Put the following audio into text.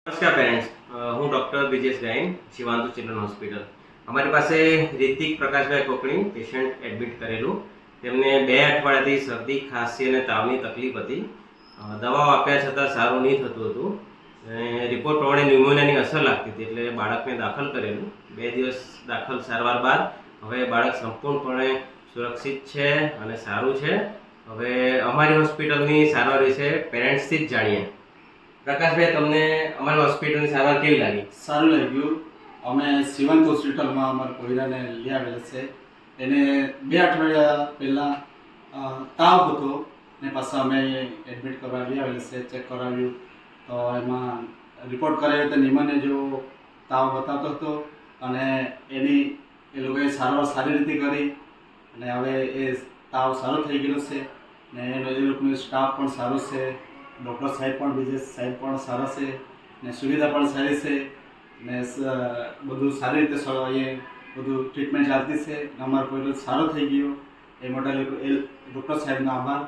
નમસ્કાર પેરેન્ટ્સ, હું ડૉક્ટર બ્રિજેશ ગાયન, શિવાંતુ ચિલ્ડ્રન હોસ્પિટલ. અમારી પાસે રિતિક પ્રકાશભાઈ કોકણી પેશન્ટ એડમિટ કરેલું. તેમને 2 અઠવાડિયાથી શરદી, ખાંસી અને તાવની તકલીફ હતી. દવાઓ આપ્યા છતાં સારું નહીં થતું હતું. રિપોર્ટ પ્રમાણે ન્યુમોનિયાની અસર લાગતી હતી, એટલે બાળકને દાખલ કરેલું. 2 દિવસ દાખલ સારવાર બાદ હવે બાળક સંપૂર્ણપણે સુરક્ષિત છે અને સારું છે. હવે અમારી હોસ્પિટલની સારવાર વિશે પેરેન્ટ્સથી જ જાણીએ. પ્રકાશભાઈ, તમને અમારી હોસ્પિટલની સારવાર કેવી લાગી? સારું લાગ્યું. અમે શિવાંત હોસ્પિટલમાં અમારા કોયરાને લઈ આવેલા છે. એને 2 અઠવાડિયા પહેલાં તાવ હતો ને પાછા અમે એડમિટ કરવા લઈ આવેલા છે. ચેક કરાવ્યું તો એમાં રિપોર્ટ કરાવ્યો તો નિમોનિયા જેવો તાવ બતાવતો હતો અને એ લોકોએ સારવાર સારી રીતે કરી અને હવે એ તાવ સારો થઈ ગયેલો છે ને એ લોકોનો સ્ટાફ પણ સારો છે. ડૉક્ટર સાહેબ પણ બીજે સાહેબ પણ સારા છે ને સુવિધા પણ સારી છે ને બધું સારી રીતે એ બધું ટ્રીટમેન્ટ ચાલતી છે. અમારો કોઈ સારો થઈ ગયો એ માટે ડૉક્ટર સાહેબનો આભાર.